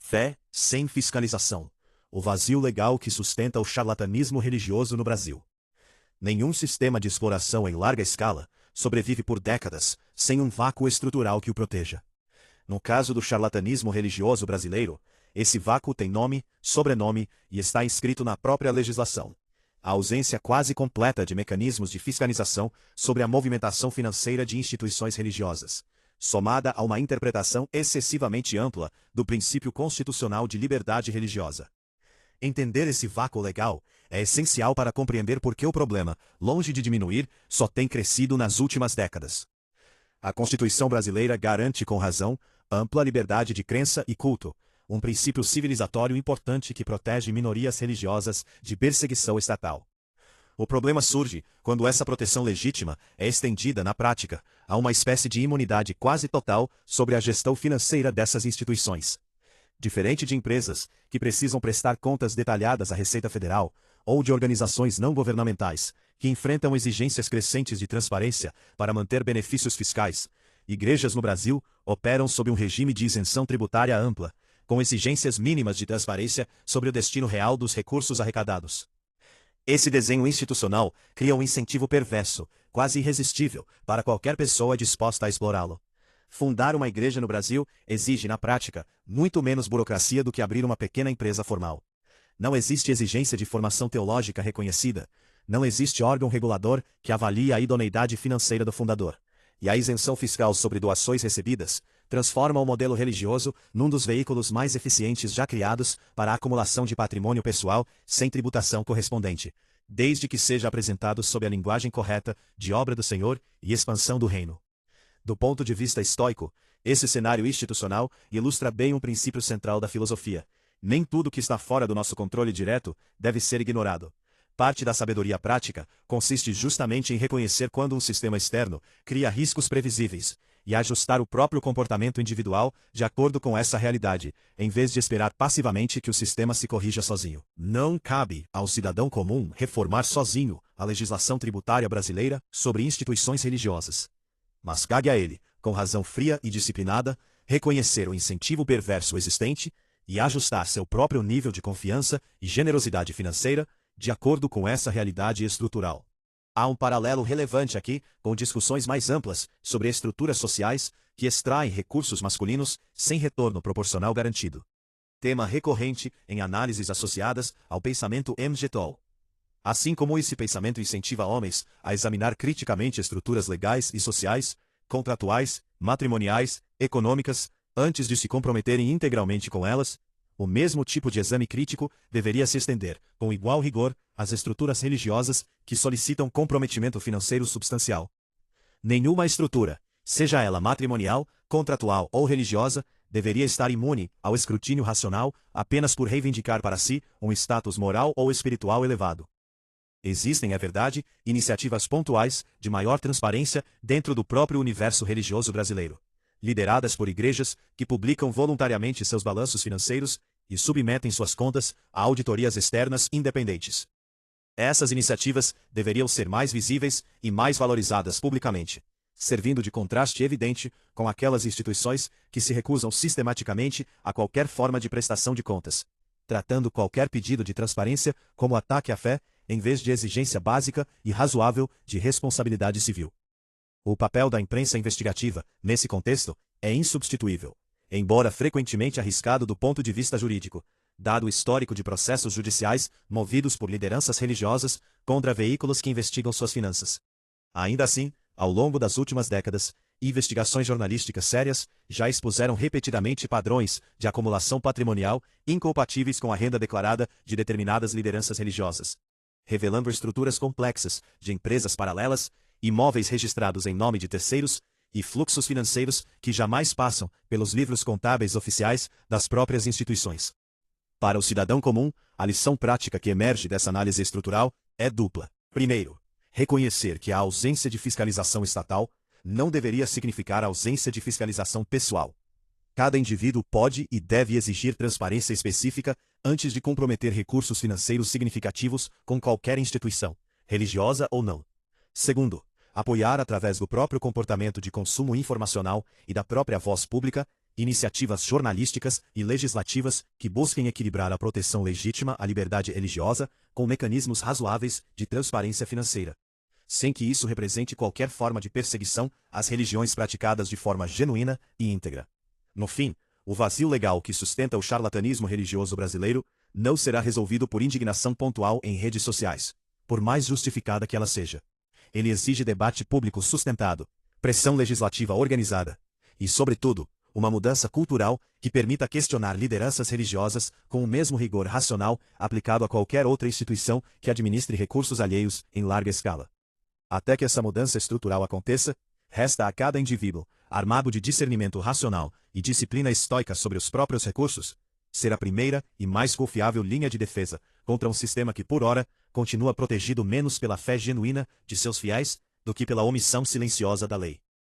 Fé, sem fiscalização. O vazio legal que sustenta o charlatanismo religioso no Brasil. Nenhum sistema de exploração em larga escala sobrevive por décadas sem um vácuo estrutural que o proteja. No caso do charlatanismo religioso brasileiro, esse vácuo tem nome, sobrenome e está inscrito na própria legislação. A ausência quase completa de mecanismos de fiscalização sobre a movimentação financeira de instituições religiosas, somada a uma interpretação excessivamente ampla do princípio constitucional de liberdade religiosa. Entender esse vácuo legal é essencial para compreender por que o problema, longe de diminuir, só tem crescido nas últimas décadas. A Constituição brasileira garante com razão ampla liberdade de crença e culto, um princípio civilizatório importante que protege minorias religiosas de perseguição estatal. O problema surge quando essa proteção legítima é estendida na prática a uma espécie de imunidade quase total sobre a gestão financeira dessas instituições. Diferente de empresas, que precisam prestar contas detalhadas à Receita Federal, ou de organizações não governamentais, que enfrentam exigências crescentes de transparência para manter benefícios fiscais, igrejas no Brasil operam sob um regime de isenção tributária ampla, com exigências mínimas de transparência sobre o destino real dos recursos arrecadados. Esse desenho institucional cria um incentivo perverso, quase irresistível, para qualquer pessoa disposta a explorá-lo. Fundar uma igreja no Brasil exige, na prática, muito menos burocracia do que abrir uma pequena empresa formal. Não existe exigência de formação teológica reconhecida, não existe órgão regulador que avalie a idoneidade financeira do fundador. E a isenção fiscal sobre doações recebidas transforma o modelo religioso num dos veículos mais eficientes já criados para a acumulação de patrimônio pessoal sem tributação correspondente, desde que seja apresentado sob a linguagem correta de obra do Senhor e expansão do reino. Do ponto de vista estoico, esse cenário institucional ilustra bem um princípio central da filosofia. Nem tudo que está fora do nosso controle direto deve ser ignorado. Parte da sabedoria prática consiste justamente em reconhecer quando um sistema externo cria riscos previsíveis e ajustar o próprio comportamento individual de acordo com essa realidade, em vez de esperar passivamente que o sistema se corrija sozinho. Não cabe ao cidadão comum reformar sozinho a legislação tributária brasileira sobre instituições religiosas. Mas cabe a ele, com razão fria e disciplinada, reconhecer o incentivo perverso existente e ajustar seu próprio nível de confiança e generosidade financeira de acordo com essa realidade estrutural. Há um paralelo relevante aqui com discussões mais amplas sobre estruturas sociais que extraem recursos masculinos sem retorno proporcional garantido. Tema recorrente em análises associadas ao pensamento MGTOW. Assim como esse pensamento incentiva homens a examinar criticamente estruturas legais e sociais, contratuais, matrimoniais, econômicas, antes de se comprometerem integralmente com elas, o mesmo tipo de exame crítico deveria se estender, com igual rigor, às estruturas religiosas que solicitam comprometimento financeiro substancial. Nenhuma estrutura, seja ela matrimonial, contratual ou religiosa, deveria estar imune ao escrutínio racional apenas por reivindicar para si um status moral ou espiritual elevado. Existem, é verdade, iniciativas pontuais de maior transparência dentro do próprio universo religioso brasileiro, lideradas por igrejas que publicam voluntariamente seus balanços financeiros e submetem suas contas a auditorias externas independentes. Essas iniciativas deveriam ser mais visíveis e mais valorizadas publicamente, servindo de contraste evidente com aquelas instituições que se recusam sistematicamente a qualquer forma de prestação de contas, tratando qualquer pedido de transparência como ataque à fé, em vez de exigência básica e razoável de responsabilidade civil. O papel da imprensa investigativa, nesse contexto, é insubstituível, embora frequentemente arriscado do ponto de vista jurídico, dado o histórico de processos judiciais movidos por lideranças religiosas contra veículos que investigam suas finanças. Ainda assim, ao longo das últimas décadas, investigações jornalísticas sérias já expuseram repetidamente padrões de acumulação patrimonial incompatíveis com a renda declarada de determinadas lideranças religiosas, revelando estruturas complexas de empresas paralelas, imóveis registrados em nome de terceiros e fluxos financeiros que jamais passam pelos livros contábeis oficiais das próprias instituições. Para o cidadão comum, a lição prática que emerge dessa análise estrutural é dupla. Primeiro, reconhecer que a ausência de fiscalização estatal não deveria significar ausência de fiscalização pessoal. Cada indivíduo pode e deve exigir transparência específica antes de comprometer recursos financeiros significativos com qualquer instituição, religiosa ou não. Segundo, apoiar através do próprio comportamento de consumo informacional e da própria voz pública iniciativas jornalísticas e legislativas que busquem equilibrar a proteção legítima à liberdade religiosa com mecanismos razoáveis de transparência financeira, sem que isso represente qualquer forma de perseguição às religiões praticadas de forma genuína e íntegra. No fim, o vazio legal que sustenta o charlatanismo religioso brasileiro não será resolvido por indignação pontual em redes sociais, por mais justificada que ela seja. Ele exige debate público sustentado, pressão legislativa organizada e, sobretudo, uma mudança cultural que permita questionar lideranças religiosas com o mesmo rigor racional aplicado a qualquer outra instituição que administre recursos alheios em larga escala. Até que essa mudança estrutural aconteça, resta a cada indivíduo, armado de discernimento racional e disciplina estoica sobre os próprios recursos, ser a primeira e mais confiável linha de defesa contra um sistema que, por ora, continua protegido menos pela fé genuína de seus fiéis do que pela omissão silenciosa da lei.